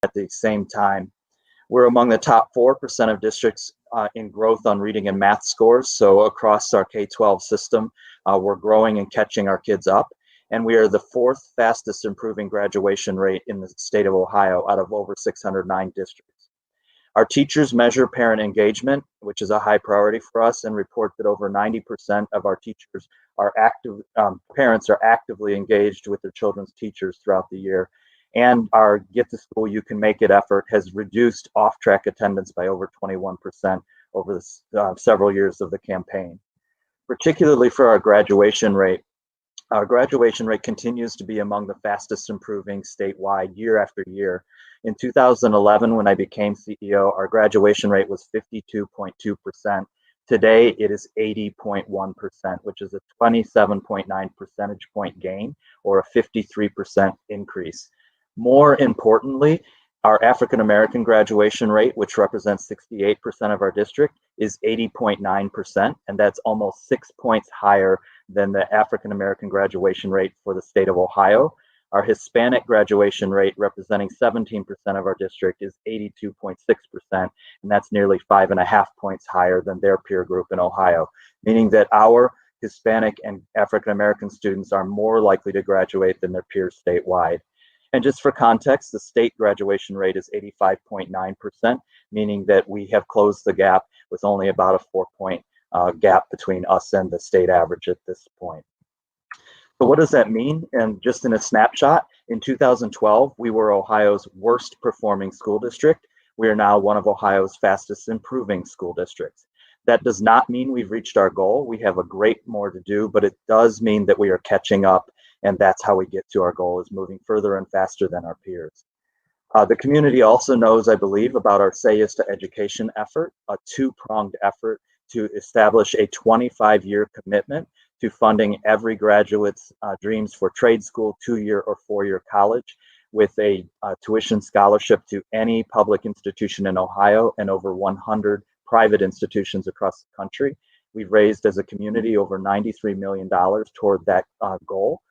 at the same time. We're among the top 4% of districts in growth on reading and math scores. So across our K-12 system, we're growing and catching our kids up. And we are the fourth fastest improving graduation rate in the state of Ohio out of over 609 districts. Our teachers measure parent engagement, which is a high priority for us, and report that over 90% of our teachers are parents are actively engaged with their children's teachers throughout the year. And our Get to School You Can Make It effort has reduced off-track attendance by over 21% over the several years of the campaign. Particularly for our graduation rate continues to be among the fastest improving statewide year after year. In 2011, when I became CEO, our graduation rate was 52.2%. Today, it is 80.1%, which is a 27.9 percentage point gain or a 53% increase. More importantly, our African American graduation rate, which represents 68% of our district, is 80.9%, and that's almost 6 points higher than the African American graduation rate for the state of Ohio. Our Hispanic graduation rate, representing 17% of our district, is 82.6%, and that's nearly 5.5 points higher than their peer group in Ohio, meaning that our Hispanic and African American students are more likely to graduate than their peers statewide. And just for context, the state graduation rate is 85.9%, meaning that we have closed the gap with only about a 4-point gap between us and the state average at this point. So what does that mean? And just in a snapshot, in 2012, we were Ohio's worst performing school district. We are now one of Ohio's fastest improving school districts. That does not mean we've reached our goal. We have a great more to do, but it does mean that we are catching up. And that's how we get to our goal, is moving further and faster than our peers. The community also knows, I believe, about our Say Yes to Education effort, a two-pronged effort to establish a 25-year commitment to funding every graduate's dreams for trade school, 2-year or 4-year college, with a tuition scholarship to any public institution in Ohio and over 100 private institutions across the country. We've raised as a community over $93 million toward that goal.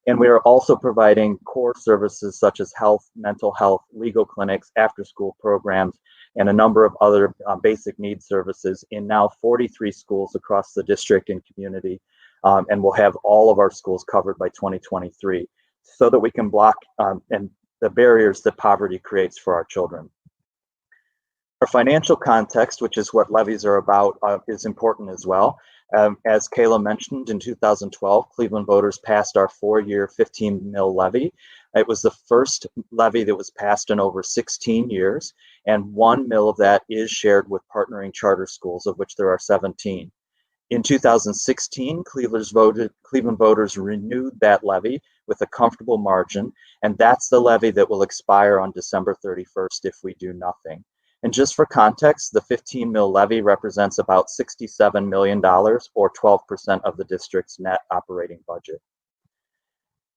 And we are also providing core services such as health, mental health, legal clinics, after-school programs, and a number of other basic needs services in now 43 schools across the district and community. And we'll have all of our schools covered by 2023 so that we can block and the barriers that poverty creates for our children. Our financial context, which is what levies are about, is important as well. As Kayla mentioned, in 2012, Cleveland voters passed our 4-year 15 mil levy. It was the first levy that was passed in over 16 years, and 1 mil of that is shared with partnering charter schools, of which there are 17. In 2016, Cleveland voters renewed that levy with a comfortable margin, and that's the levy that will expire on December 31st if we do nothing. And just for context, the 15 mil levy represents about $67 million or 12% of the district's net operating budget.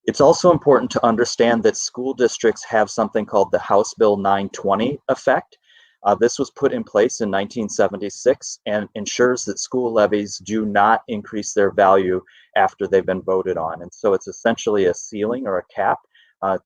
It's also important to understand that school districts have something called the House Bill 920 effect. This was put in place in 1976 and ensures that school levies do not increase their value after they've been voted on. And so it's essentially a ceiling or a cap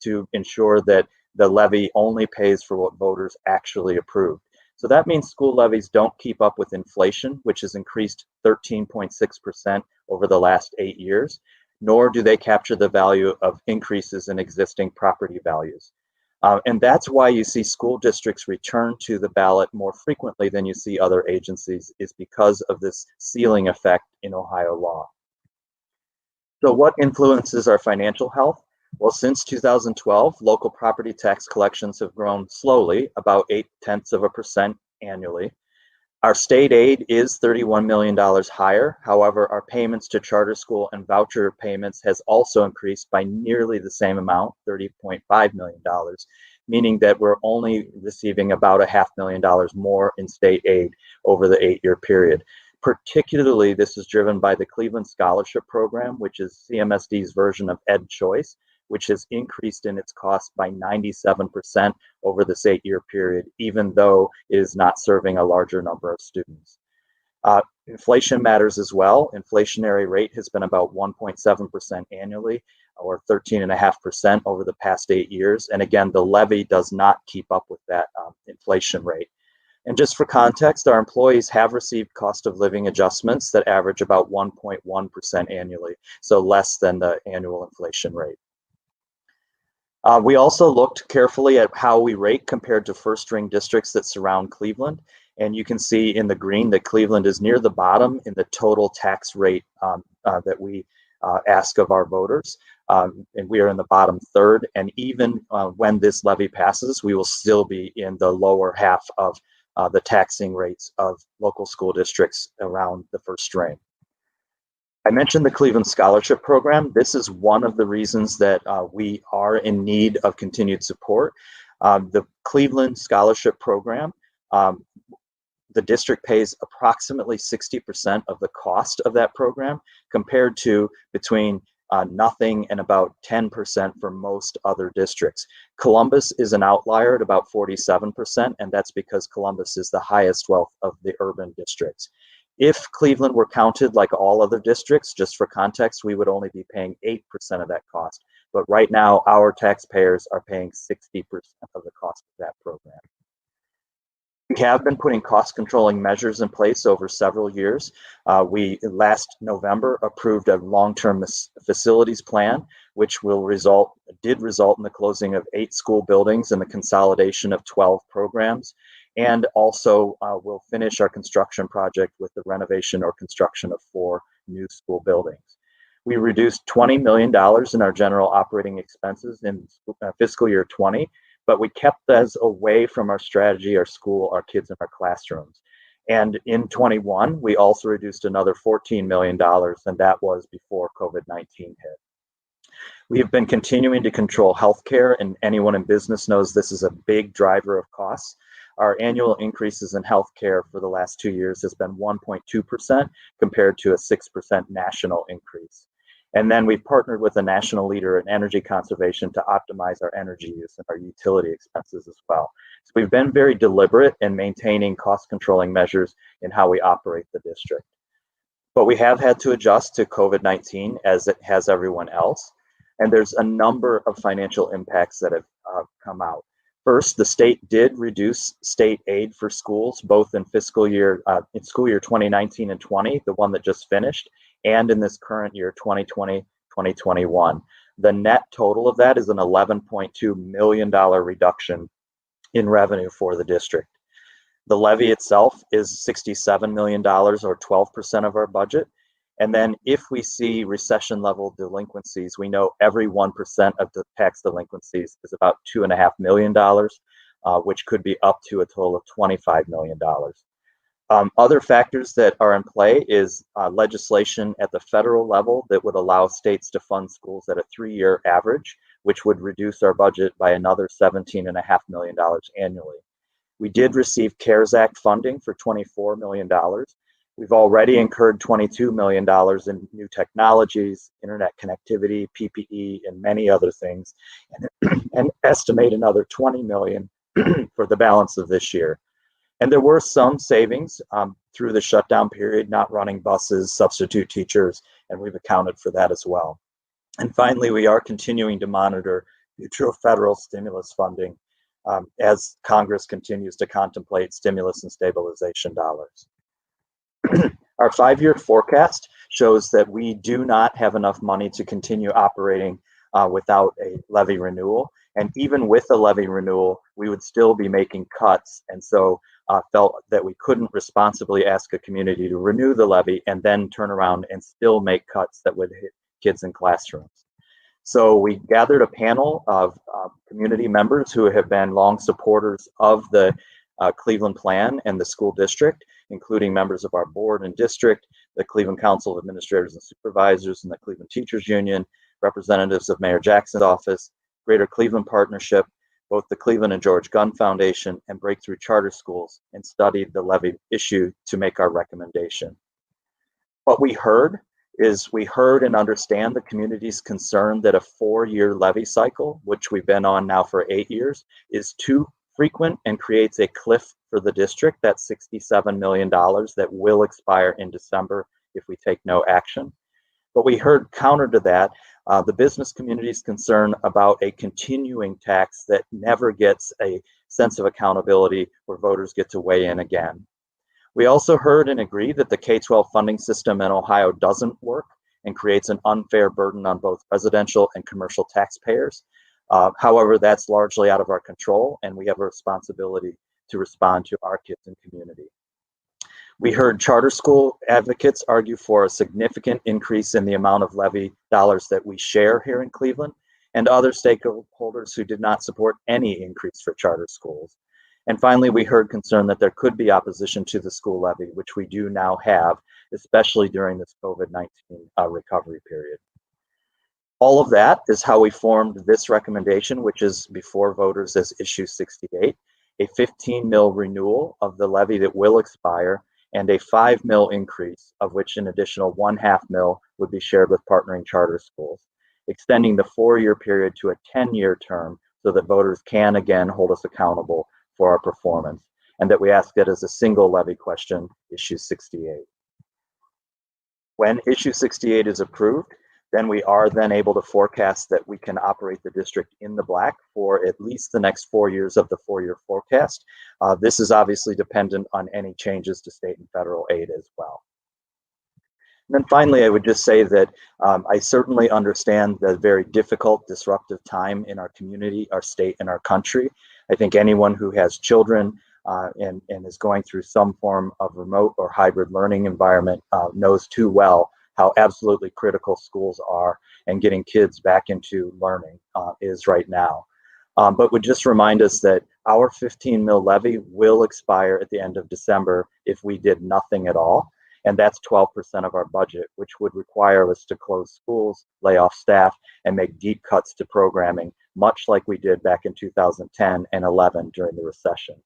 to ensure that the levy only pays for what voters actually approved. So that means school levies don't keep up with inflation, which has increased 13.6% over the last 8 years, nor do they capture the value of increases in existing property values. And that's why you see school districts return to the ballot more frequently than you see other agencies, is because of this ceiling effect in Ohio law. So what influences our financial health? Well, since 2012, local property tax collections have grown slowly, about 0.8% annually. Our state aid is $31 million higher. However, our payments to charter school and voucher payments has also increased by nearly the same amount, $30.5 million, meaning that we're only receiving about $500,000 more in state aid over the 8-year period. Particularly, this is driven by the Cleveland Scholarship Program, which is CMSD's version of Ed Choice, which has increased in its cost by 97% over this 8-year period, even though it is not serving a larger number of students. Inflation matters as well. Inflationary rate has been about 1.7% annually. or 13.5% over the past 8 years. And again, the levy does not keep up with that inflation rate. And just for context, our employees have received cost of living adjustments that average about 1.1% annually, so less than the annual inflation rate. We also looked carefully at how we rate compared to first-ring districts that surround Cleveland. And you can see in the green that Cleveland is near the bottom in the total tax rate that we ask of our voters. And we are in the bottom third. And even when this levy passes, we will still be in the lower half of the taxing rates of local school districts around the first ring. I mentioned the Cleveland Scholarship Program. This is one of the reasons that we are in need of continued support. The Cleveland Scholarship Program, the district pays approximately 60% of the cost of that program, compared to between nothing and about 10% for most other districts. Columbus is an outlier at about 47%, and that's because Columbus is the highest wealth of the urban districts. If Cleveland were counted like all other districts, just for context, we would only be paying 8% of that cost. But right now, our taxpayers are paying 60% of the cost of that program. We have been putting cost controlling measures in place over several years. We last November approved a long-term facilities plan, which did result in the closing of 8 school buildings and the consolidation of 12 programs. And also we'll finish our construction project with the renovation or construction of 4 new school buildings. We reduced $20 million in our general operating expenses in fiscal year 20, but we kept those away from our strategy, our school, our kids in our classrooms. And in 21, we also reduced another $14 million, and that was before COVID-19 hit. We have been continuing to control healthcare, and anyone in business knows this is a big driver of costs. Our annual increases in healthcare for the last 2 years has been 1.2% compared to a 6% national increase. And then we've partnered with a national leader in energy conservation to optimize our energy use and our utility expenses as well. So we've been very deliberate in maintaining cost controlling measures in how we operate the district. But we have had to adjust to COVID-19 as it has everyone else. And there's a number of financial impacts that have come out. First, the state did reduce state aid for schools, both in school year 2019 and 20, the one that just finished, and in this current year, 2020-2021. The net total of that is an $11.2 million reduction in revenue for the district. The levy itself is $67 million, or 12% of our budget. And then if we see recession level delinquencies, we know every 1% of the tax delinquencies is about $2.5 million, which could be up to a total of $25 million. Other factors that are in play is legislation at the federal level that would allow states to fund schools at a 3-year average, which would reduce our budget by another $17.5 million annually. We did receive CARES Act funding for $24 million. We've already incurred $22 million in new technologies, internet connectivity, PPE, and many other things, and estimate another $20 million for the balance of this year. And there were some savings through the shutdown period, not running buses, substitute teachers, and we've accounted for that as well. And finally, we are continuing to monitor future federal stimulus funding as Congress continues to contemplate stimulus and stabilization dollars. Our 5-year forecast shows that we do not have enough money to continue operating without a levy renewal. And even with a levy renewal, we would still be making cuts. And so felt that we couldn't responsibly ask a community to renew the levy and then turn around and still make cuts that would hit kids in classrooms. So we gathered a panel of community members who have been long supporters of the Cleveland Plan and the school district, including members of our board and district, the Cleveland Council of Administrators and Supervisors, and the Cleveland Teachers Union, representatives of Mayor Jackson's office, Greater Cleveland Partnership, both the Cleveland and George Gunn Foundation, and Breakthrough Charter Schools, and studied the levy issue to make our recommendation. What we heard and understand the community's concern that a 4-year levy cycle, which we've been on now for 8 years, is too frequent and creates a cliff for the district. That's $67 million that will expire in December if we take no action. But we heard counter to that The business community's concern about a continuing tax that never gets a sense of accountability where voters get to weigh in again. We also heard and agree that the K-12 funding system in Ohio doesn't work and creates an unfair burden on both residential and commercial taxpayers. However, that's largely out of our control, and we have a responsibility to respond to our kids and community. We heard charter school advocates argue for a significant increase in the amount of levy dollars that we share here in Cleveland, and other stakeholders who did not support any increase for charter schools. And finally, we heard concern that there could be opposition to the school levy, which we do now have, especially during this COVID-19 recovery period. All of that is how we formed this recommendation, which is before voters as issue 68, a 15 mil renewal of the levy that will expire, and a 5 mil increase, of which an additional 1/2 mil would be shared with partnering charter schools, extending the 4-year period to a 10-year term so that voters can again hold us accountable for our performance, and that we ask that as a single levy question, issue 68. When issue 68 is approved, then we are then able to forecast that we can operate the district in the black for at least the next 4 years of the 4-year forecast. This is obviously dependent on any changes to state and federal aid as well. And then finally, I would just say that I certainly understand the very difficult, disruptive time in our community, our state, and our country. I think anyone who has children and is going through some form of remote or hybrid learning environment knows too well how absolutely critical schools are and getting kids back into learning is right now. But would just remind us that our 15 mil levy will expire at the end of December if we did nothing at all. And that's 12% of our budget, which would require us to close schools, lay off staff, and make deep cuts to programming, much like we did back in 2010 and 11 during the recession.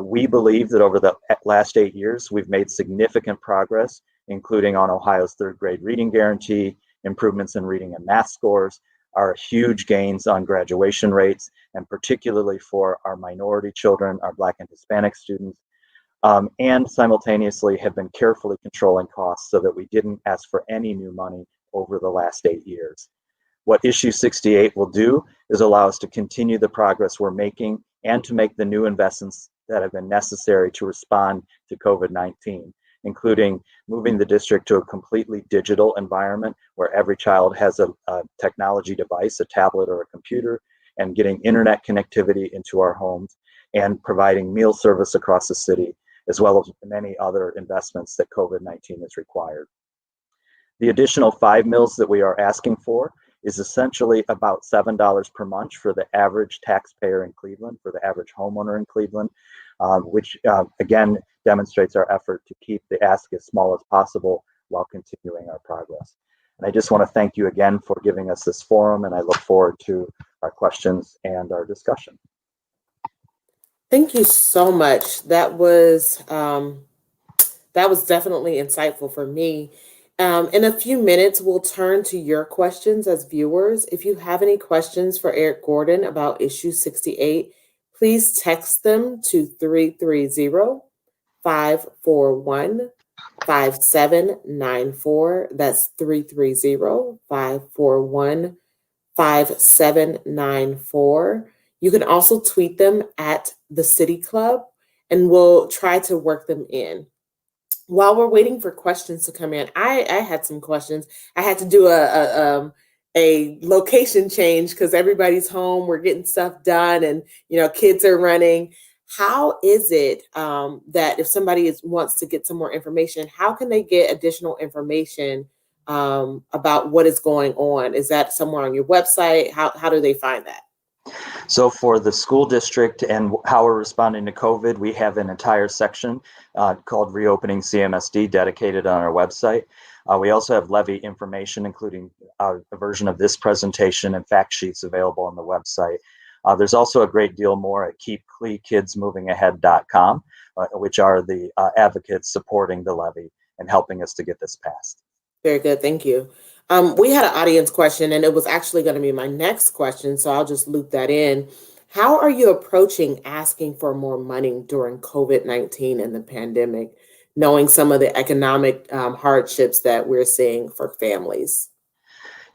We believe that over the last 8 years, we've made significant progress, including on Ohio's 3rd grade reading guarantee, improvements in reading and math scores, our huge gains on graduation rates, and particularly for our minority children, our Black and Hispanic students, and simultaneously have been carefully controlling costs so that we didn't ask for any new money over the last 8 years. What issue 68 will do is allow us to continue the progress we're making and to make the new investments that have been necessary to respond to COVID-19, including moving the district to a completely digital environment where every child has a technology device, a tablet or a computer, and getting internet connectivity into our homes, and providing meal service across the city, as well as many other investments that COVID-19 has required. The additional 5 mils that we are asking for is essentially about $7 per month for the average taxpayer in Cleveland, for the average homeowner in Cleveland, which again demonstrates our effort to keep the ask as small as possible while continuing our progress. And I just want to thank you again for giving us this forum, and I look forward to our questions and our discussion. Thank you so much. That was definitely insightful for me. In a few minutes, we'll turn to your questions as viewers. If you have any questions for Eric Gordon about issue 68, please text them to 330-541-5794. That's 330-541-5794. You can also tweet them at the City Club, and we'll try to work them in. While we're waiting for questions to come in, I had some questions. I had to do a location change because everybody's home. We're getting stuff done, and kids are running. How is it that if somebody wants to get some more information, how can they get additional information about what is going on? Is that somewhere on your website? How do they find that? So for the school district and how we're responding to COVID, we have an entire section called Reopening CMSD dedicated on our website. We also have levy information, including a version of this presentation and fact sheets available on the website. There's also a great deal more at keepkidsmovingahead.com, which are the advocates supporting the levy and helping us to get this passed. Very good. Thank you. We had an audience question, and it was actually going to be my next question, so I'll just loop that in. How are you approaching asking for more money during COVID-19 and the pandemic, knowing some of the economic hardships that we're seeing for families?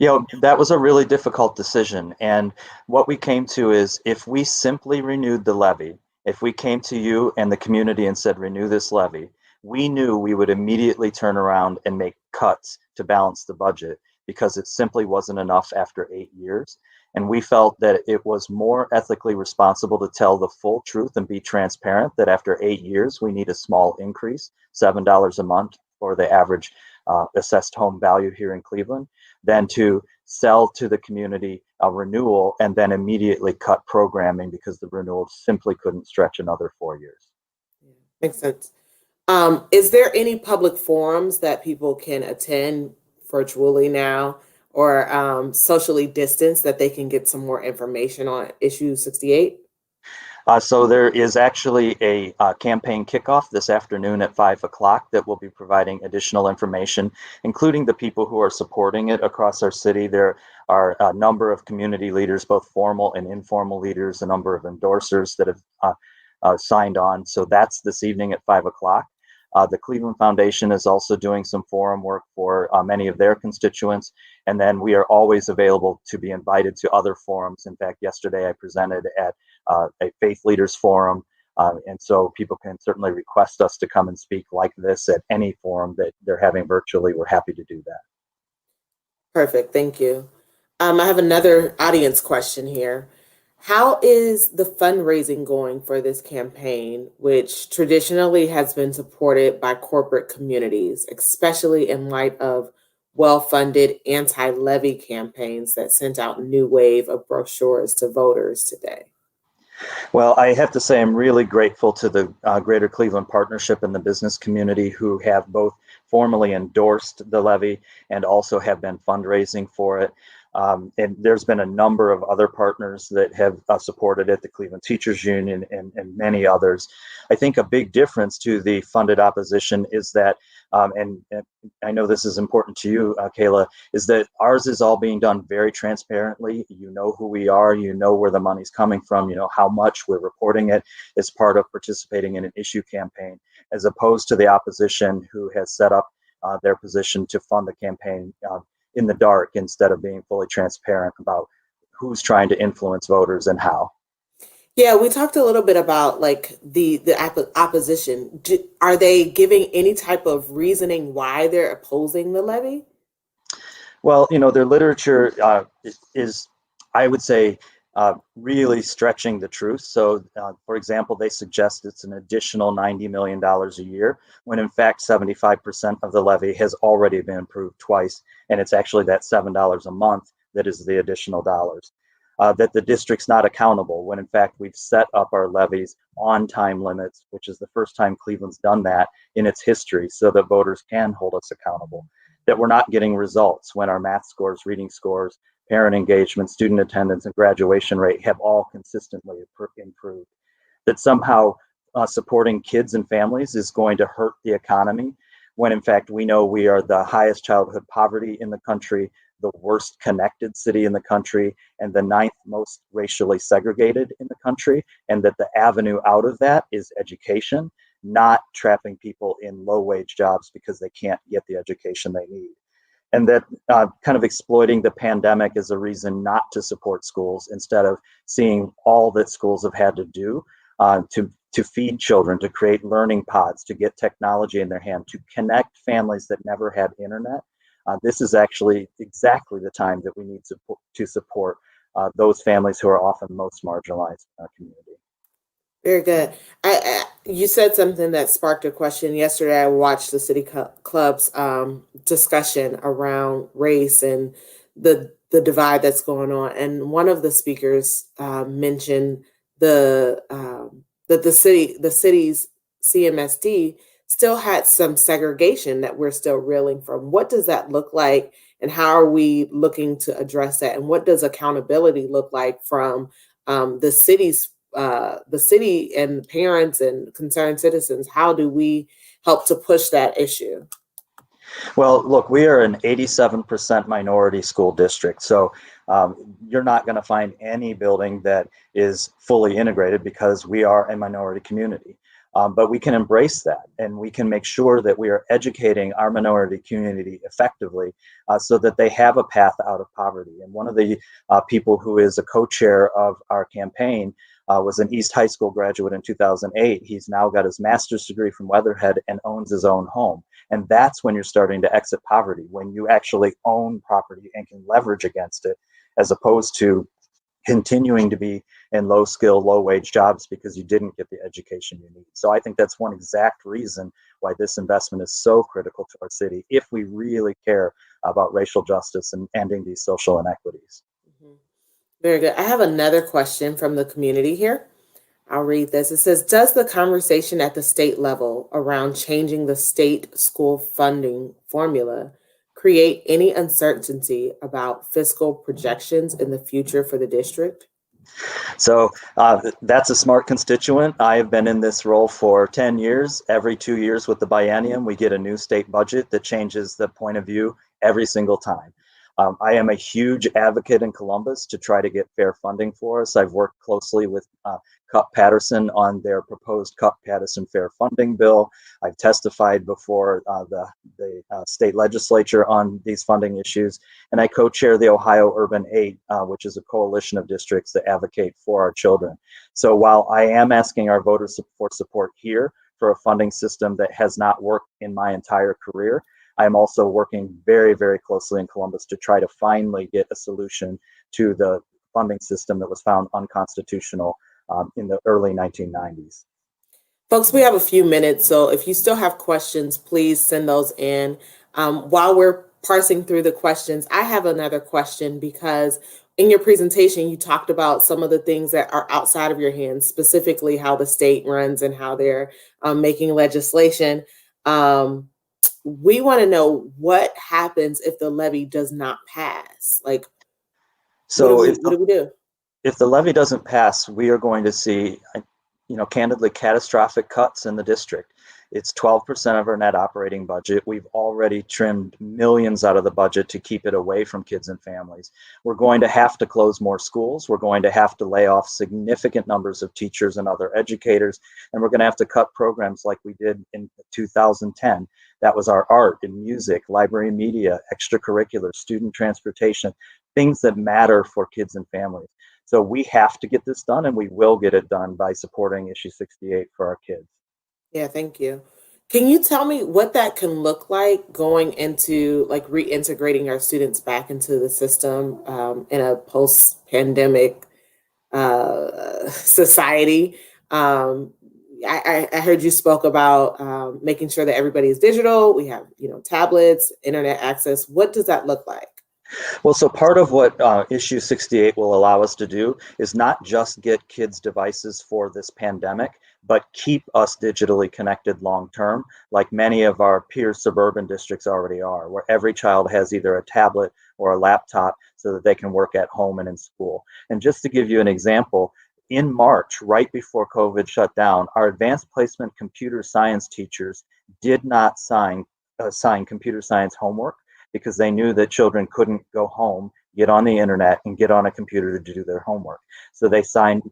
That was a really difficult decision. And what we came to is if we simply renewed the levy, if we came to you and the community and said, renew this levy, we knew we would immediately turn around and make cuts to balance the budget because it simply wasn't enough after 8 years. And we felt that it was more ethically responsible to tell the full truth and be transparent that after 8 years, we need a small increase, $7 a month for the average assessed home value here in Cleveland, than to sell to the community a renewal and then immediately cut programming because the renewal simply couldn't stretch another 4 years. Yeah, makes sense. Is there any public forums that people can attend virtually now or socially distanced that they can get some more information on issue 68? So there is actually a campaign kickoff this afternoon at 5 o'clock that will be providing additional information, including the people who are supporting it across our city. There are a number of community leaders, both formal and informal leaders, a number of endorsers that have signed on. So that's this evening at 5 o'clock. The Cleveland Foundation is also doing some forum work for many of their constituents. And then we are always available to be invited to other forums. In fact, yesterday I presented at a faith leaders forum. And so people can certainly request us to come and speak like this at any forum that they're having virtually. We're happy to do that. Perfect. Thank you. I have another audience question here. How is the fundraising going for this campaign, which traditionally has been supported by corporate communities, especially in light of well-funded anti-levy campaigns that sent out a new wave of brochures to voters today? Well, I have to say I'm really grateful to the Greater Cleveland Partnership and the business community who have both formally endorsed the levy and also have been fundraising for it. And there's been a number of other partners that have supported it, the Cleveland Teachers Union and many others. I think a big difference to the funded opposition is that, and I know this is important to you, Kayla, is that ours is all being done very transparently. You know who we are, you know where the money's coming from, you know how much we're reporting it as part of participating in an issue campaign, as opposed to the opposition who has set up their position to fund the campaign in the dark instead of being fully transparent about who's trying to influence voters and how. Yeah, we talked a little bit about like the opposition. Are they giving any type of reasoning why they're opposing the levy? Well, their literature is, I would say, really stretching the truth. So, for example, they suggest it's an additional $90 million a year, when in fact 75% of the levy has already been approved twice, and it's actually that $7 a month that is the additional dollars. That the district's not accountable, when in fact we've set up our levies on time limits, which is the first time Cleveland's done that in its history, so that voters can hold us accountable. That we're not getting results when our math scores, reading scores, parent engagement, student attendance, and graduation rate have all consistently improved. That somehow supporting kids and families is going to hurt the economy, when in fact we know we are the highest childhood poverty in the country, the worst connected city in the country, and the ninth most racially segregated in the country, and that the avenue out of that is education, not trapping people in low-wage jobs because they can't get the education they need. And that kind of exploiting the pandemic as a reason not to support schools, instead of seeing all that schools have had to do to feed children, to create learning pods, to get technology in their hand, to connect families that never had internet. This is actually exactly the time that we need to support those families who are often most marginalized in our community. Very good. You said something that sparked a question. Yesterday, I watched the City Club's discussion around race and the divide that's going on. And one of the speakers mentioned that the city's CMSD still had some segregation that we're still reeling from. What does that look like, and how are we looking to address that? And what does accountability look like from the city and parents and concerned citizens? How do we help to push that issue? Well, look, we are an 87% minority school district, so you're not going to find any building that is fully integrated because we are a minority community. But we can embrace that, and we can make sure that we are educating our minority community effectively so that they have a path out of poverty. And one of the people who is a co-chair of our campaign was an East High School graduate in 2008. He's now got his master's degree from Weatherhead and owns his own home. And that's when you're starting to exit poverty, when you actually own property and can leverage against it, as opposed to continuing to be in low skill, low wage jobs because you didn't get the education you need. So I think that's one exact reason why this investment is so critical to our city if we really care about racial justice and ending these social inequities. Mhm. Very good. I have another question from the community here. I'll read this. It says, does the conversation at the state level around changing the state school funding formula create any uncertainty about fiscal projections in the future for the district? So that's a smart constituent. I have been in this role for 10 years. Every 2 years with the biennium, we get a new state budget that changes the point of view every single time. I am a huge advocate in Columbus to try to get fair funding for us. I've worked closely with Cupp-Patterson on their proposed Cupp-Patterson fair funding bill. I've testified before the state legislature on these funding issues, and I co-chair the Ohio Urban 8, which is a coalition of districts that advocate for our children. So while I am asking our voters for support here for a funding system that has not worked in my entire career, I'm also working very, very closely in Columbus to try to finally get a solution to the funding system that was found unconstitutional in the early 1990s. Folks, we have a few minutes, so if you still have questions, please send those in. While we're parsing through the questions, I have another question because in your presentation, you talked about some of the things that are outside of your hands, specifically how the state runs and how they're making legislation. We want to know what happens if the levy does not pass. Like, So what do we do? if the levy doesn't pass, we are going to see, candidly, catastrophic cuts in the district. It's 12% of our net operating budget. We've already trimmed millions out of the budget to keep it away from kids and families. We're going to have to close more schools. We're going to have to lay off significant numbers of teachers and other educators. And we're going to have to cut programs like we did in 2010. That was our art and music, library and media, extracurricular, student transportation, things that matter for kids and families. So we have to get this done, and we will get it done by supporting issue 68 for our kids. Yeah, thank you. Can you tell me what that can look like going into like reintegrating our students back into the system in a post-pandemic society? I heard you spoke about making sure that everybody is digital. We have, tablets, internet access. What does that look like? Well, so part of what issue 68 will allow us to do is not just get kids devices for this pandemic, but keep us digitally connected long term, like many of our peer suburban districts already are, where every child has either a tablet or a laptop so that they can work at home and in school. And just to give you an example, in March, right before COVID shut down, our advanced placement computer science teachers did not sign computer science homework because they knew that children couldn't go home, get on the internet, and get on a computer to do their homework. So they assigned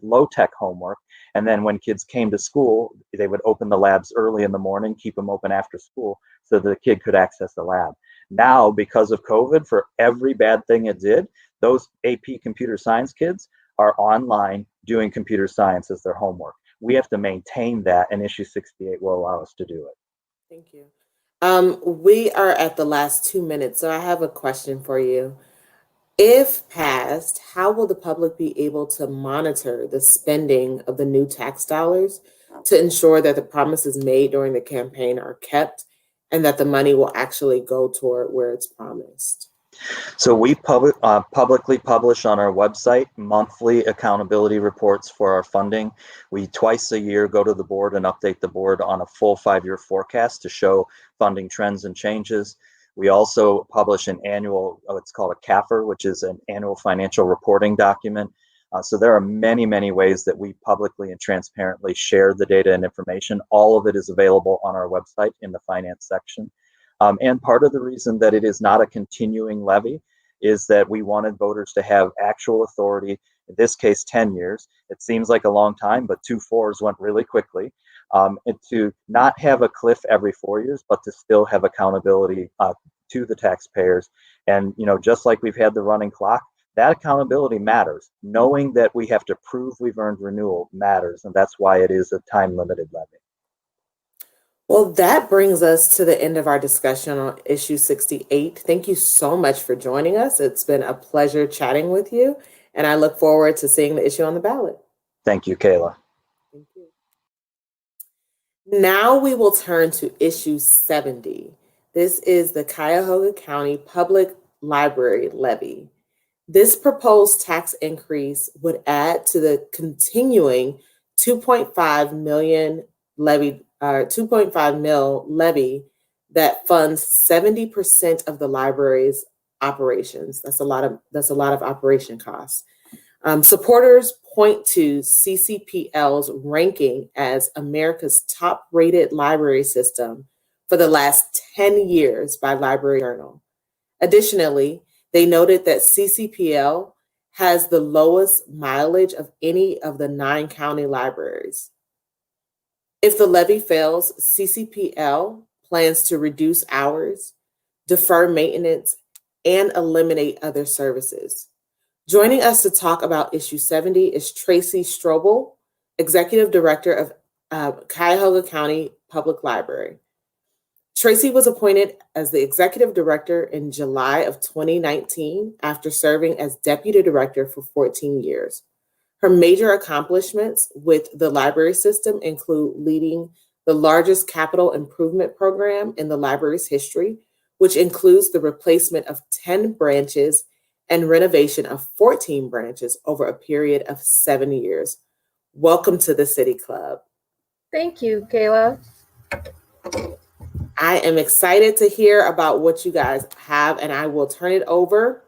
low-tech homework, and then when kids came to school, they would open the labs early in the morning, keep them open after school, so the kid could access the lab. Now, because of COVID, for every bad thing it did, those AP computer science kids are online doing computer science as their homework. We have to maintain that, and issue 68 will allow us to do it. Thank you. We are at the last 2 minutes, so I have a question for you. If passed, how will the public be able to monitor the spending of the new tax dollars to ensure that the promises made during the campaign are kept and that the money will actually go toward where it's promised? So we publicly publish on our website monthly accountability reports for our funding. We twice a year go to the board and update the board on a full 5-year forecast to show funding trends and changes. We also publish an annual, it's called a CAFR, which is an annual financial reporting document. So there are many, many ways that we publicly and transparently share the data and information. All of it is available on our website in the finance section. And part of the reason that it is not a continuing levy is that we wanted voters to have actual authority in this case 10 years. It seems like a long time, but 2 4s went really quickly. And to not have a cliff every 4 years, but to still have accountability to the taxpayers. And just like we've had the running clock, that accountability matters. Knowing that we have to prove we've earned renewal matters, and that's why it is a time-limited levy. Well, that brings us to the end of our discussion on issue 68. Thank you so much for joining us. It's been a pleasure chatting with you, and I look forward to seeing the issue on the ballot. Thank you, Kayla. Thank you. Now we will turn to issue 70. This is the Cuyahoga County Public Library levy. This proposed tax increase would add to the continuing 2.5 million levy, 2.5 mil levy that funds 70% of the library's operations. That's a lot of operation costs. Supporters point to CCPL's ranking as America's top-rated library system for the last 10 years by Library Journal. Additionally, they noted that CCPL has the lowest mileage of any of the 9 county libraries. If the levy fails, CCPL plans to reduce hours, defer maintenance, and eliminate other services. Joining us to talk about issue 70 is Tracy Strobel, Executive Director of Cuyahoga County Public Library. Tracy was appointed as the Executive Director in July of 2019 after serving as Deputy Director for 14 years. Her major accomplishments with the library system include leading the largest capital improvement program in the library's history, which includes the replacement of 10 branches and renovation of 14 branches over a period of 7 years. Welcome to the City Club. Thank you, Kayla. I am excited to hear about what you guys have, and I will turn it over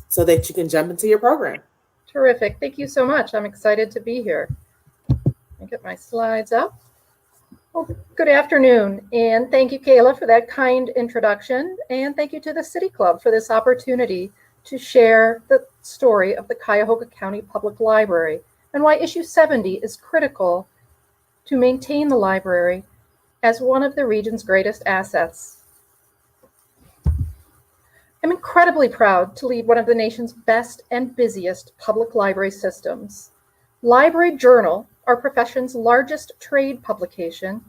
so that you can jump into your program. Terrific. Thank you so much. I'm excited to be here. Let me get my slides up. Well, good afternoon, and thank you, Kayla, for that kind introduction, and thank you to the City Club for this opportunity to share the story of the Cuyahoga County Public Library and why issue 70 is critical to maintain the library as one of the region's greatest assets. I'm incredibly proud to lead one of the nation's best and busiest public library systems. Library Journal, our profession's largest trade publication,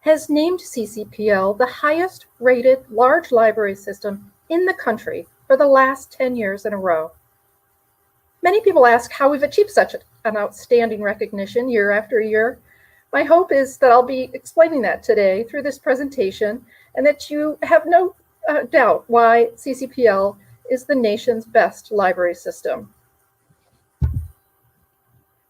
has named CCPL the highest rated large library system in the country for the last 10 years in a row. Many people ask how we've achieved such an outstanding recognition year after year. My hope is that I'll be explaining that today through this presentation, and that you have no doubt why CCPL is the nation's best library system.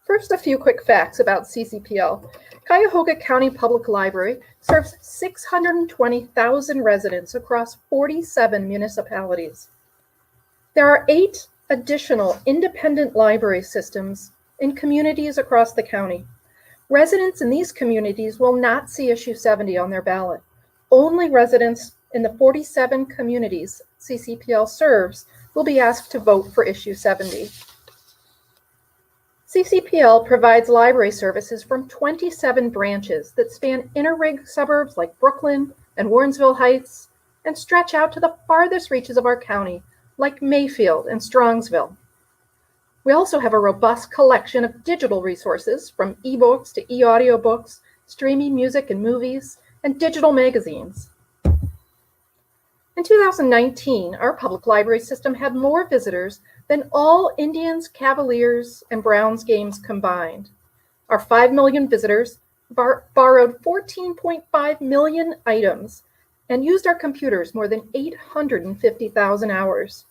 First, a few quick facts about CCPL. Cuyahoga County Public Library serves 620,000 residents across 47 municipalities. There are 8 additional independent library systems in communities across the county. Residents in these communities will not see issue 70 on their ballot. Only residents in the 47 communities CCPL serves will be asked to vote for issue 70. CCPL provides library services from 27 branches that span inner-ring suburbs like Brooklyn and Warrensville Heights, and stretch out to the farthest reaches of our county, like Mayfield and Strongsville. We also have a robust collection of digital resources, from ebooks to e-audiobooks, streaming music and movies, and digital magazines. In 2019, our public library system had more visitors than all Indians, Cavaliers, and Browns games combined. Our 5 million visitors borrowed 14.5 million items and used our computers more than 850,000 hours.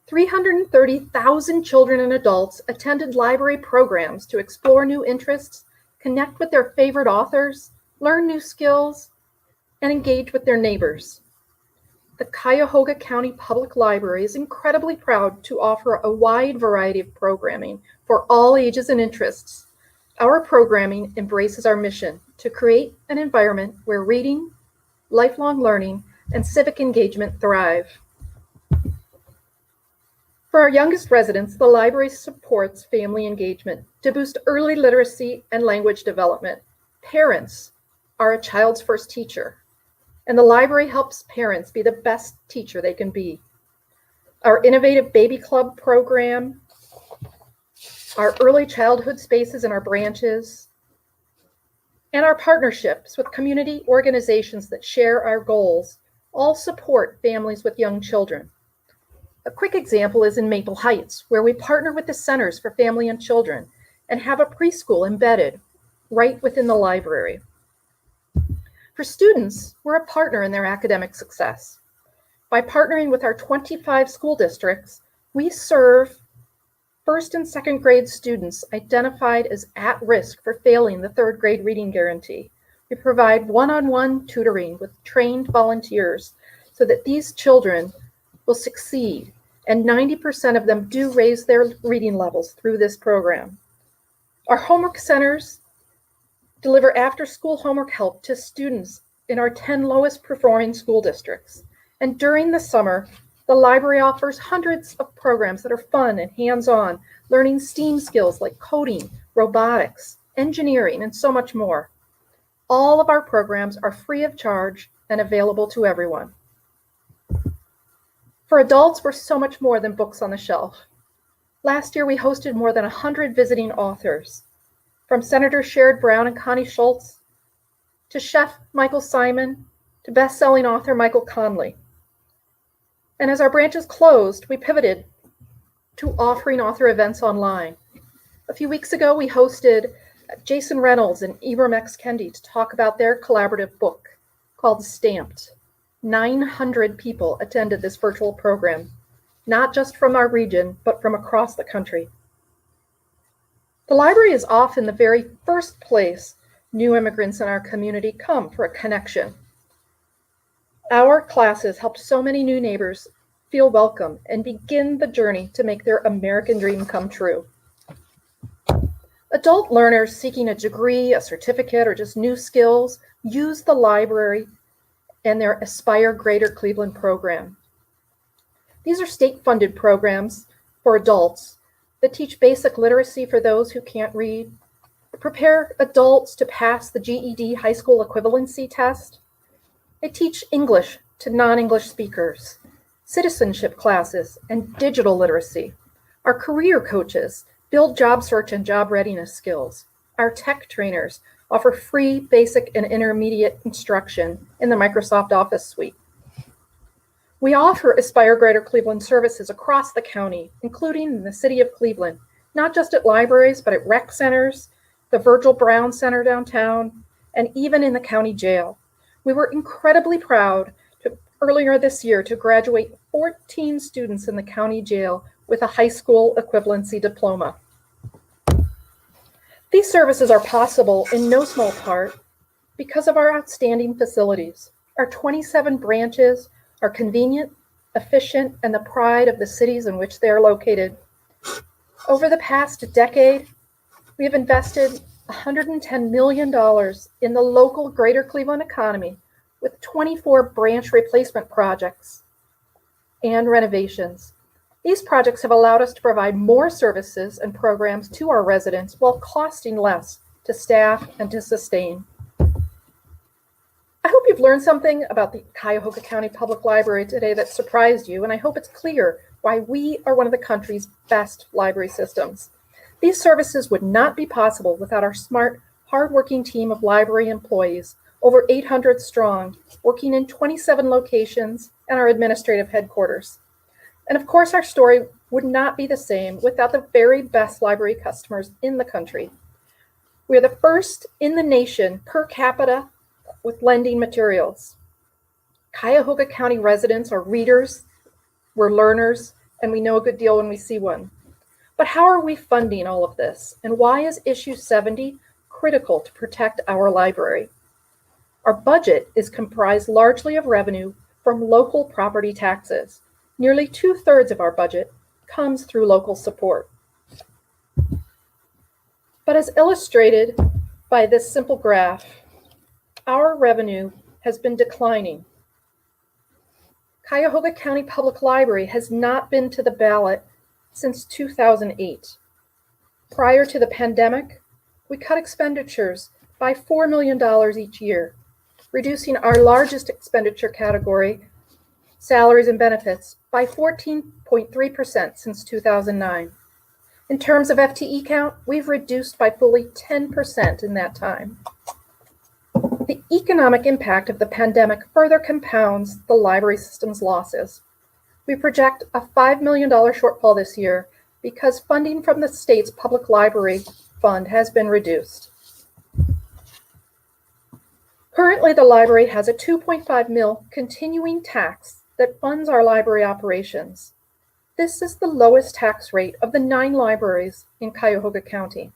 330,000 children and adults attended library programs to explore new interests, connect with their favorite authors, learn new skills, and engage with their neighbors. The Cuyahoga County Public Library is incredibly proud to offer a wide variety of programming for all ages and interests. Our programming embraces our mission to create an environment where reading, lifelong learning, and civic engagement thrive. For our youngest residents, the library supports family engagement to boost early literacy and language development. Parents are a child's first teacher, and the library helps parents be the best teacher they can be. Our innovative baby club program, our early childhood spaces in our branches, and our partnerships with community organizations that share our goals all support families with young children. A quick example is in Maple Heights, where we partner with the Centers for Family and Children and have a preschool embedded right within the library. For students, we're a partner in their academic success. By partnering with our 25 school districts, we serve first and second grade students identified as at risk for failing the third grade reading guarantee. We provide one-on-one tutoring with trained volunteers so that these children will succeed, and 90% of them do raise their reading levels through this program. Our homework centers deliver after-school homework help to students in our 10 lowest performing school districts. And during the summer, the library offers hundreds of programs that are fun and hands-on, learning STEAM skills like coding, robotics, engineering, and so much more. All of our programs are free of charge and available to everyone. For adults, we're so much more than books on the shelf. Last year, we hosted more than 100 visiting authors, from Senator Sherrod Brown and Connie Schultz, to Chef Michael Simon, to best-selling author Michael Conley. And as our branches closed, we pivoted to offering author events online. A few weeks ago, we hosted Jason Reynolds and Ibram X. Kendi to talk about their collaborative book called Stamped. 900 people attended this virtual program, not just from our region, but from across the country. The library is often the very first place new immigrants in our community come for a connection. Our classes helped so many new neighbors feel welcome and begin the journey to make their American dream come true. Adult learners seeking a degree, a certificate, or just new skills use the library and their Aspire Greater Cleveland program. These are state-funded programs for adults that teach basic literacy for those who can't read, prepare adults to pass the GED high school equivalency test. They teach English to non-English speakers, citizenship classes, and digital literacy. Our career coaches build job search and job readiness skills. Our tech trainers offer free basic and intermediate instruction in the Microsoft Office suite. We offer Aspire Greater Cleveland services across the county, including in the city of Cleveland, not just at libraries, but at rec centers, the Virgil Brown Center downtown, and even in the county jail. We were incredibly proud earlier this year to graduate 14 students in the county jail with a high school equivalency diploma. These services are possible in no small part because of our outstanding facilities. Our 27 branches are convenient, efficient, and the pride of the cities in which they are located. Over the past decade, we have invested $110 million in the local Greater Cleveland economy with 24 branch replacement projects and renovations. These projects have allowed us to provide more services and programs to our residents while costing less to staff and to sustain. I hope you've learned something about the Cuyahoga County Public Library today that surprised you, and I hope it's clear why we are one of the country's best library systems. These services would not be possible without our smart, hardworking team of library employees, over 800 strong, working in 27 locations and our administrative headquarters. And of course, our story would not be the same without the very best library customers in the country. We are the first in the nation per capita with lending materials. Cuyahoga County residents are readers, we're learners, and we know a good deal when we see one. But how are we funding all of this? And why is issue 70 critical to protect our library? Our budget is comprised largely of revenue from local property taxes. Nearly 2/3 of our budget comes through local support. But as illustrated by this simple graph, our revenue has been declining. Cuyahoga County Public Library has not been to the ballot since 2008. Prior to the pandemic, we cut expenditures by $4 million each year, reducing our largest expenditure category, salaries and benefits, by 14.3% since 2009. In terms of FTE count, we've reduced by fully 10% in that time. The economic impact of the pandemic further compounds the library system's losses. We project a $5 million shortfall this year because funding from the state's public library fund has been reduced. Currently, the library has a $2.5 million continuing tax that funds our library operations. This is the lowest tax rate of the 9 libraries in Cuyahoga County.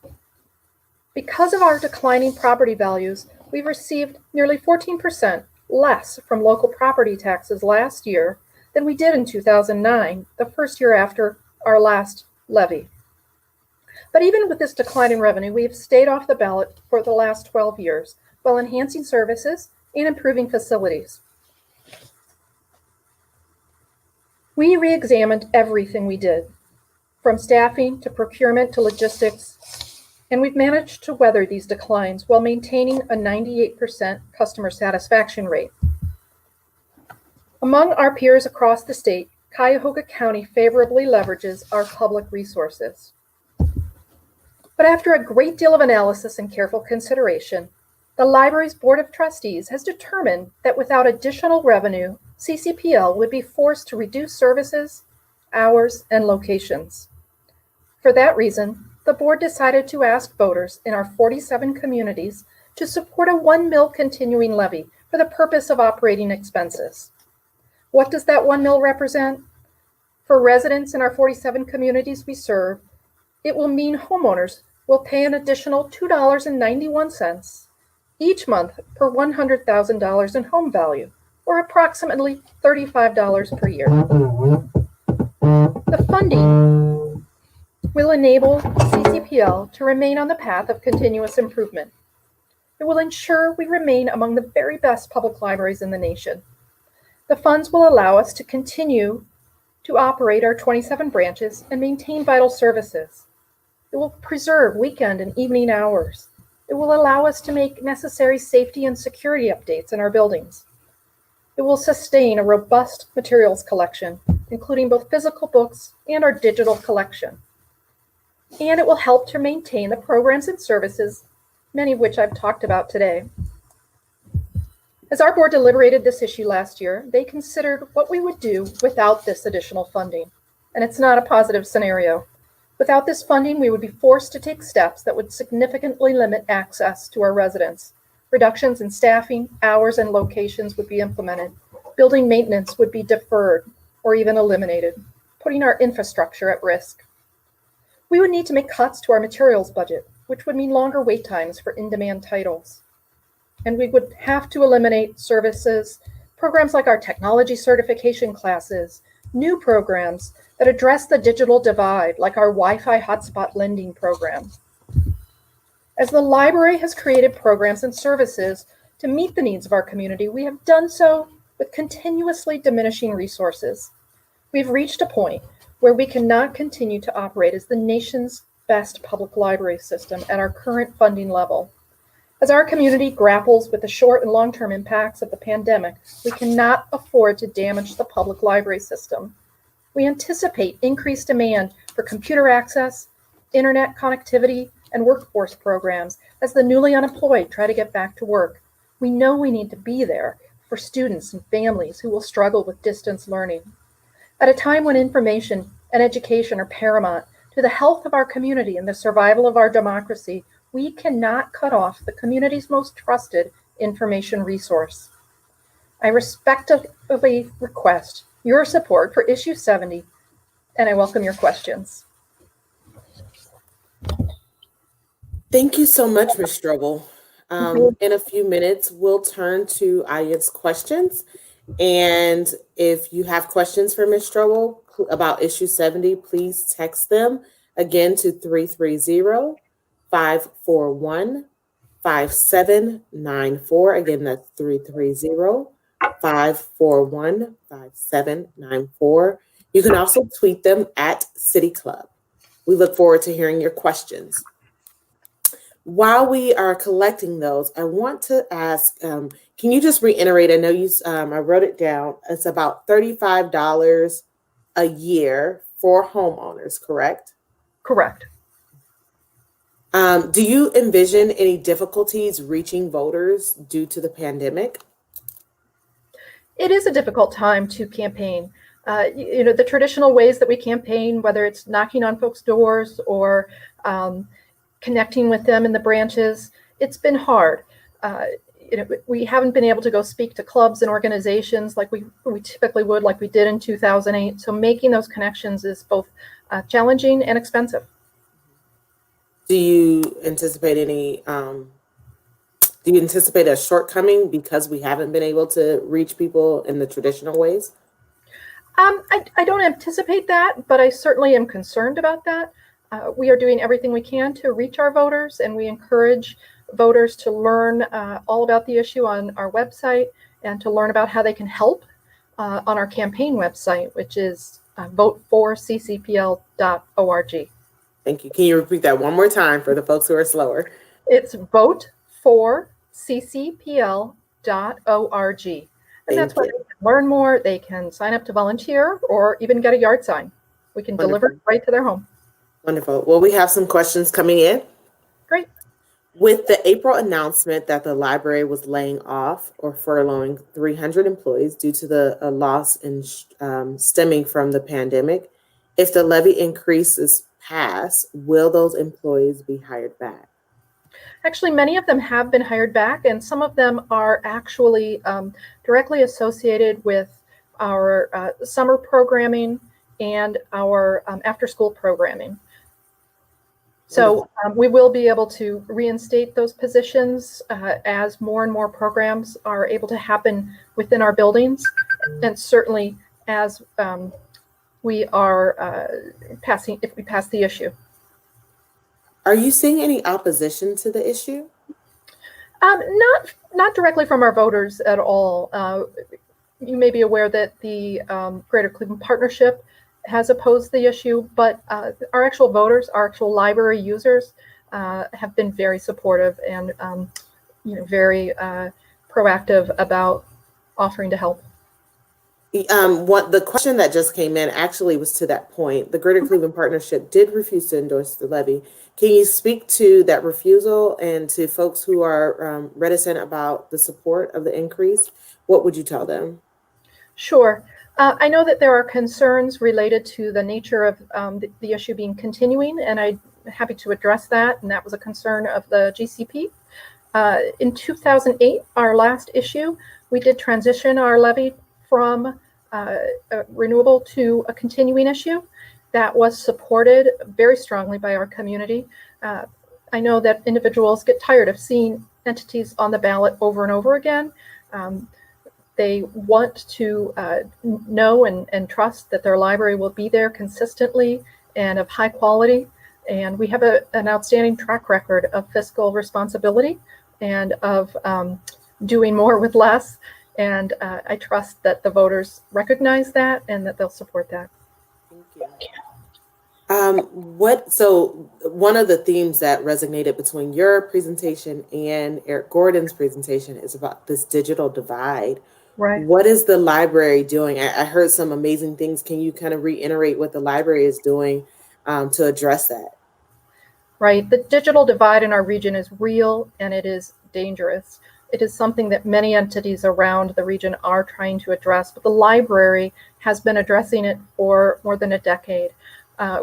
Because of our declining property values, we've received nearly 14% less from local property taxes last year than we did in 2009, the first year after our last levy. But even with this decline in revenue, we have stayed off the ballot for the last 12 years while enhancing services and improving facilities. We re-examined everything we did, from staffing to procurement to logistics, and we've managed to weather these declines while maintaining a 98% customer satisfaction rate. Among our peers across the state, Cuyahoga County favorably leverages our public resources. But after a great deal of analysis and careful consideration, the library's Board of Trustees has determined that without additional revenue, CCPL would be forced to reduce services, hours, and locations. For that reason, the board decided to ask voters in our 47 communities to support a $1 million continuing levy for the purpose of operating expenses. What does that $1 million represent? For residents in our 47 communities we serve, it will mean homeowners will pay an additional $2.91 each month per $100,000 in home value, or approximately $35 per year. The funding will enable CCPL to remain on the path of continuous improvement. It will ensure we remain among the very best public libraries in the nation. The funds will allow us to continue to operate our 27 branches and maintain vital services. It will preserve weekend and evening hours. It will allow us to make necessary safety and security updates in our buildings. It will sustain a robust materials collection, including both physical books and our digital collection. And it will help to maintain the programs and services, many of which I've talked about today. As our board deliberated this issue last year, they considered what we would do without this additional funding. And it's not a positive scenario. Without this funding, we would be forced to take steps that would significantly limit access to our residents. Reductions in staffing, hours, and locations would be implemented. Building maintenance would be deferred or even eliminated, putting our infrastructure at risk. We would need to make cuts to our materials budget, which would mean longer wait times for in-demand titles. And we would have to eliminate services, programs like our technology certification classes, new programs that address the digital divide, like our Wi-Fi hotspot lending program. As the library has created programs and services to meet the needs of our community, we have done so with continuously diminishing resources. We've reached a point where we cannot continue to operate as the nation's best public library system at our current funding level. As our community grapples with the short and long-term impacts of the pandemic, we cannot afford to damage the public library system. We anticipate increased demand for computer access, internet connectivity, and workforce programs as the newly unemployed try to get back to work. We know we need to be there for students and families who will struggle with distance learning. At a time when information and education are paramount to the health of our community and the survival of our democracy, we cannot cut off the community's most trusted information resource. I respectfully request your support for issue 70, and I welcome your questions. Thank you so much, Ms. Strobel. In a few minutes, we'll turn to audience questions. And if you have questions for Ms. Strobel about issue 70, please text them again to 330-541-5794. Again, that's 330-541-5794. You can also tweet them at City Club. We look forward to hearing your questions. While we are collecting those, I want to ask, can you just reiterate? I know I wrote it down. It's about $35 a year for homeowners, correct? Correct. Do you envision any difficulties reaching voters due to the pandemic? It is a difficult time to campaign. The traditional ways that we campaign, whether it's knocking on folks' doors or connecting with them in the branches, it's been hard. We haven't been able to go speak to clubs and organizations like we typically would, like we did in 2008. So making those connections is both challenging and expensive. Do you anticipate a shortcoming because we haven't been able to reach people in the traditional ways? I don't anticipate that, but I certainly am concerned about that. We are doing everything we can to reach our voters, and we encourage voters to learn all about the issue on our website and to learn about how they can help on our campaign website, which is vote4ccpl.org. Thank you. Can you repeat that one more time for the folks who are slower? It's vote4ccpl.org. And that's where they can learn more. They can sign up to volunteer or even get a yard sign. We can deliver it right to their home. Wonderful. Well, we have some questions coming in. Great. With the April announcement that the library was laying off or furloughing 300 employees due to the loss in stemming from the pandemic, if the levy increases pass, will those employees be hired back? Actually, many of them have been hired back, and some of them are actually directly associated with our summer programming and our after-school programming. So we will be able to reinstate those positions as more and more programs are able to happen within our buildings, and certainly as we are if we pass the issue. Are you seeing any opposition to the issue? Not directly from our voters at all. You may be aware that the Greater Cleveland Partnership has opposed the issue, but our actual voters, our actual library users, have been very supportive and very proactive about offering to help. The question that just came in actually was to that point. The Greater Cleveland Partnership did refuse to endorse the levy. Can you speak to that refusal and to folks who are reticent about the support of the increase? What would you tell them? Sure. I know that there are concerns related to the nature of the issue being continuing, and I'm happy to address that. And that was a concern of the GCP. In 2008, our last issue, we did transition our levy from renewable to a continuing issue. That was supported very strongly by our community. I know that individuals get tired of seeing entities on the ballot over and over again. They want to know and trust that their library will be there consistently and of high quality. And we have an outstanding track record of fiscal responsibility and of doing more with less. And I trust that the voters recognize that and that they'll support that. Thank you. So one of the themes that resonated between your presentation and Eric Gordon's presentation is about this digital divide. Right. What is the library doing? I heard some amazing things. Can you kind of reiterate what the library is doing to address that? Right. The digital divide in our region is real and it is dangerous. It is something that many entities around the region are trying to address, but the library has been addressing it for more than a decade.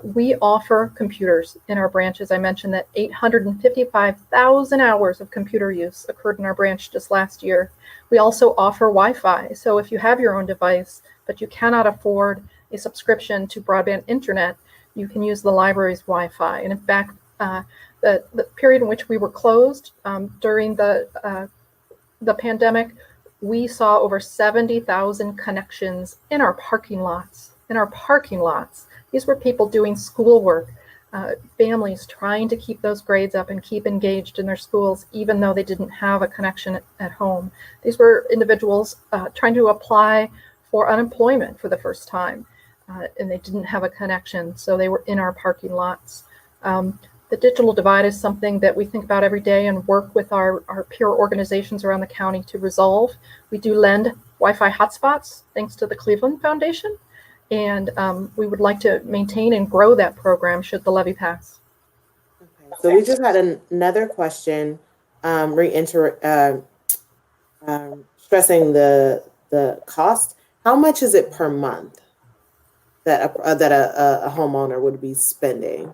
We offer computers in our branches. I mentioned that 855,000 hours of computer use occurred in our branch just last year. We also offer Wi-Fi. So if you have your own device, but you cannot afford a subscription to broadband internet, you can use the library's Wi-Fi. And in fact, the period in which we were closed during the pandemic, we saw over 70,000 connections in our parking lots. These were people doing schoolwork, families trying to keep those grades up and keep engaged in their schools, even though they didn't have a connection at home. These were individuals trying to apply for unemployment for the first time. and they didn't have a connection, so they were in our parking lots. The digital divide is something that we think about every day and work with our peer organizations around the county to resolve. We do lend Wi-Fi hotspots thanks to the Cleveland Foundation, and we would like to maintain and grow that program should the levy pass. Okay. So we just had another question, stressing the cost. How much is it per month that a homeowner would be spending?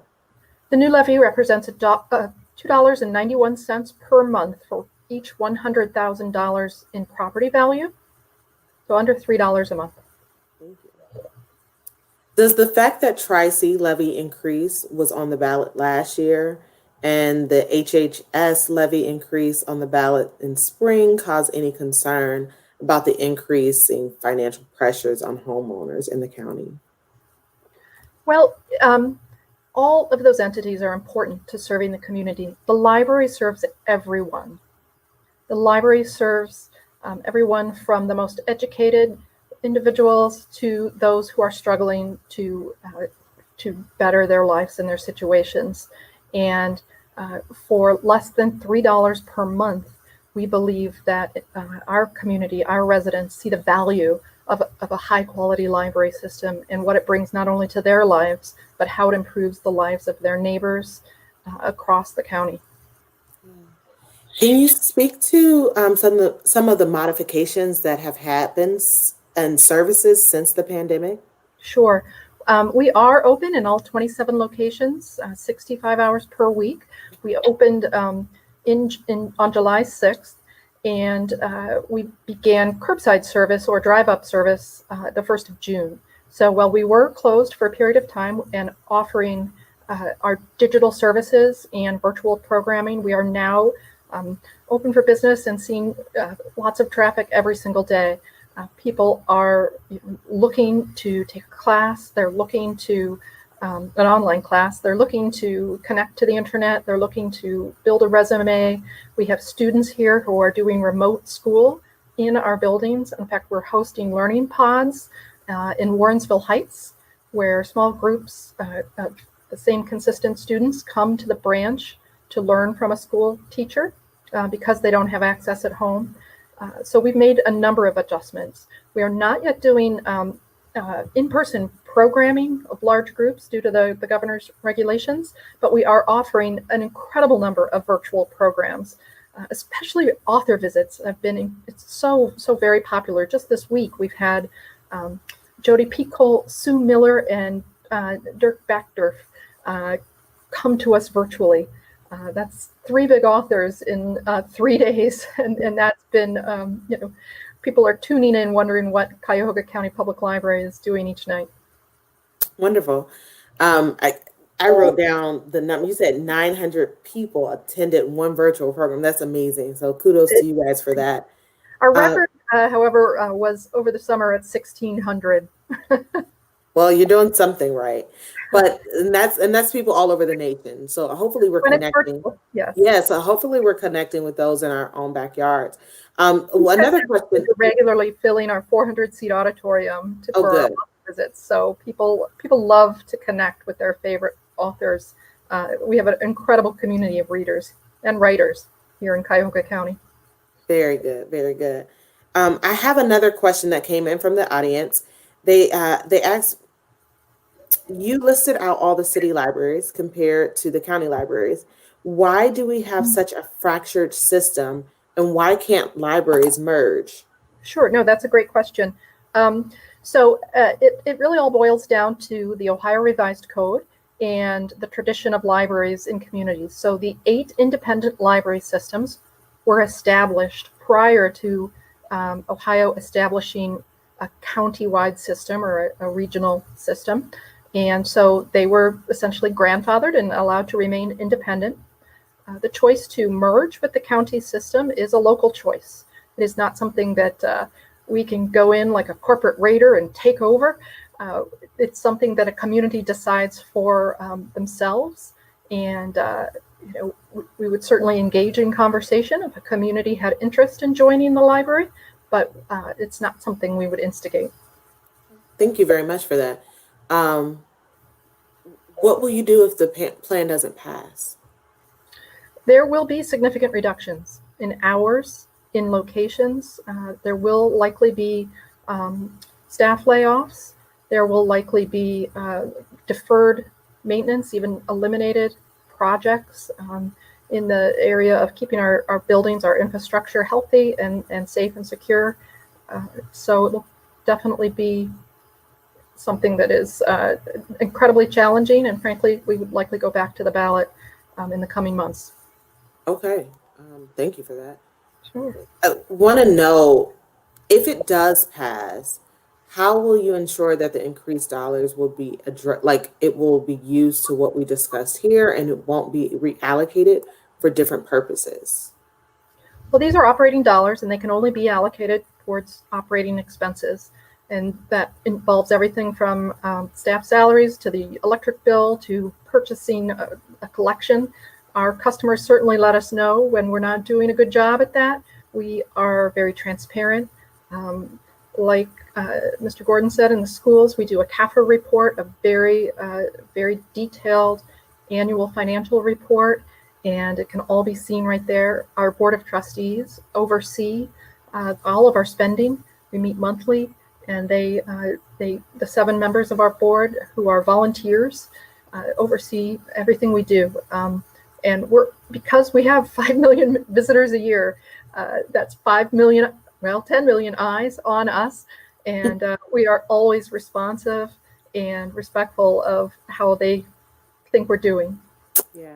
The new levy represents $2.91 per month for each $100,000 in property value, so under $3 a month. Thank you. Does the fact that Tri-C levy increase was on the ballot last year and the HHS levy increase on the ballot in spring cause any concern about the increasing financial pressures on homeowners in the county? Well, all of those entities are important to serving the community. The library serves everyone. The library serves everyone from the most educated individuals to those who are struggling to better their lives and their situations. And for less than $3 per month, we believe that our community, our residents, see the value of a high quality library system and what it brings not only to their lives, but how it improves the lives of their neighbors across the county. Can you speak to some of the modifications that have happened and services since the pandemic? Sure. We are open in all 27 locations, 65 hours per week. We opened on July 6th. And we began curbside service or drive-up service the 1st of June. So while we were closed for a period of time and offering our digital services and virtual programming, we are now open for business and seeing lots of traffic every single day. People are looking to take a class, they're looking to an online class. They're looking to connect to the internet. They're looking to build a resume. We have students here who are doing remote school in our buildings. In fact, we're hosting learning pods in Warrensville Heights, where small groups of the same consistent students come to the branch to learn from a school teacher because they don't have access at home. So we've made a number of adjustments. We are not yet doing in-person programming of large groups due to the governor's regulations, but we are offering an incredible number of virtual programs, especially author visits it's so very popular. Just this week, we've had Jodi Picoult, Sue Miller, and Dirk Backdorf come to us virtually. That's 3 big authors in 3 days, and that's been, people are tuning in, wondering what Cuyahoga County Public Library is doing each night. Wonderful. I wrote down the number. You said 900 people attended one virtual program. That's amazing. So kudos to you guys for that. Our record, however, was over the summer at 1,600. Well, you're doing something right, and that's people all over the nation. So hopefully we're connecting. Yes. Yeah. So hopefully we're connecting with those in our own backyards. Another question. We're regularly filling our 400-seat auditorium for our visits. So people love to connect with their favorite authors. We have an incredible community of readers and writers here in Cuyahoga County. Very good. Very good. I have another question that came in from the audience. They asked, you listed out all the city libraries compared to the county libraries. Why do we have such a fractured system, and why can't libraries merge? Sure. No, that's a great question. So it really all boils down to the Ohio Revised Code and the tradition of libraries in communities. So the 8 independent library systems were established prior to Ohio establishing a county-wide system or a regional system. And so they were essentially grandfathered and allowed to remain independent. The choice to merge with the county system is a local choice. It is not something that we can go in like a corporate raider and take over. It's something that a community decides for themselves. And we would certainly engage in conversation if a community had interest in joining the library, but it's not something we would instigate. Thank you very much for that. Um, what will you do if the plan doesn't pass? There will be significant reductions in hours, in locations. There will likely be staff layoffs. There will likely be deferred maintenance, even eliminated projects in the area of keeping our buildings, our infrastructure healthy and safe and secure. So it will definitely be something that is incredibly challenging, and frankly, we would likely go back to the ballot in the coming months. Okay, thank you for that. Sure. I want to know if it does pass, how will you ensure that the increased dollars will be like it will be used to what we discussed here and it won't be reallocated for different purposes? Well, these are operating dollars and they can only be allocated towards operating expenses. And that involves everything from staff salaries to the electric bill to purchasing a collection. Our customers certainly let us know when we're not doing a good job at that. We are very transparent. Like Mr. Gordon said, in the schools, we do a CAFR report, a very detailed annual financial report, and it can all be seen right there. Our Board of Trustees oversee all of our spending. We meet monthly, and the 7 members of our board who are volunteers oversee everything we do. And because we have 5 million visitors a year, that's 5 million, 10 million eyes on us. And we are always responsive and respectful of how they think we're doing. Yeah.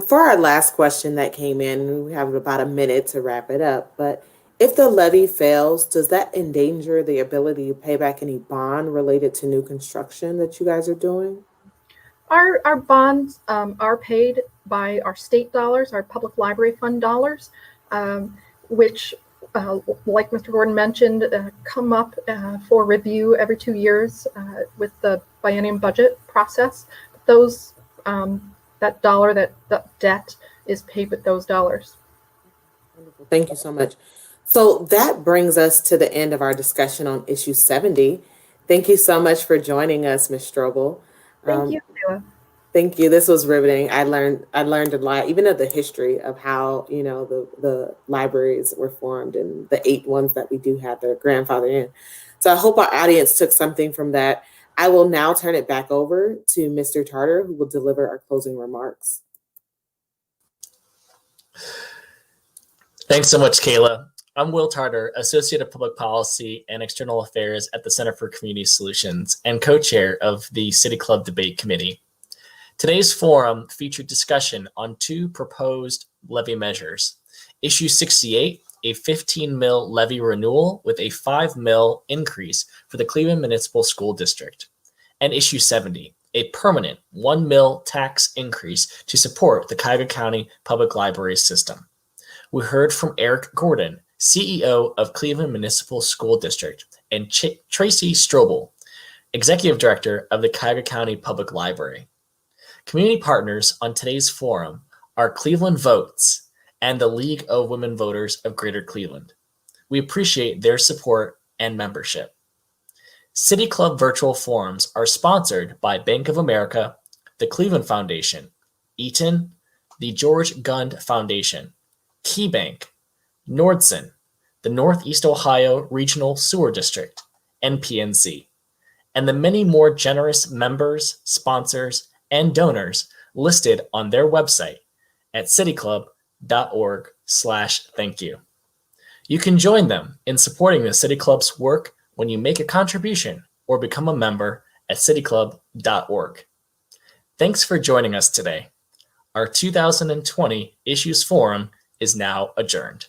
For our last question that came in, we have about a minute to wrap it up, but if the levy fails, does that endanger the ability to pay back any bond related to new construction that you guys are doing? Our bonds are paid by our state dollars, our public library fund dollars, which, like Mr. Gordon mentioned, come up for review every 2 years with the biennium budget process. Those that debt is paid with those dollars. Wonderful. Thank you so much. So that brings us to the end of our discussion on issue 70. Thank you so much for joining us, Ms. Strobel. Thank you, Sheila. Thank you. This was riveting. I learned a lot, even of the history of how, the libraries were formed and the 8 ones that we do have that are grandfathered in. So I hope our audience took something from that. I will now turn it back over to Mr. Tarter, who will deliver our closing remarks. Thanks so much, Kayla. I'm Will Tarter, Associate of Public Policy and External Affairs at the Center for Community Solutions and co-chair of the City Club Debate Committee. Today's forum featured discussion on 2 proposed levy measures. Issue 68, a 15 mil levy renewal with a 5 mil increase for the Cleveland Municipal School District. And issue 70, a permanent 1 mil tax increase to support the Cuyahoga County Public Library System. We heard from Eric Gordon, CEO of Cleveland Municipal School District, and Tracy Strobel, Executive Director of the Cuyahoga County Public Library. Community partners on today's forum are Cleveland Votes and the League of Women Voters of Greater Cleveland. We appreciate their support and membership. City Club virtual forums are sponsored by Bank of America, the Cleveland Foundation, Eaton, the George Gund Foundation, KeyBank, Nordson, the Northeast Ohio Regional Sewer District, and PNC, and the many more generous members, sponsors, and donors listed on their website at cityclub.org/thank-you. You can join them in supporting the City Club's work when you make a contribution or become a member at cityclub.org. Thanks for joining us today. Our 2020 Issues Forum is now adjourned.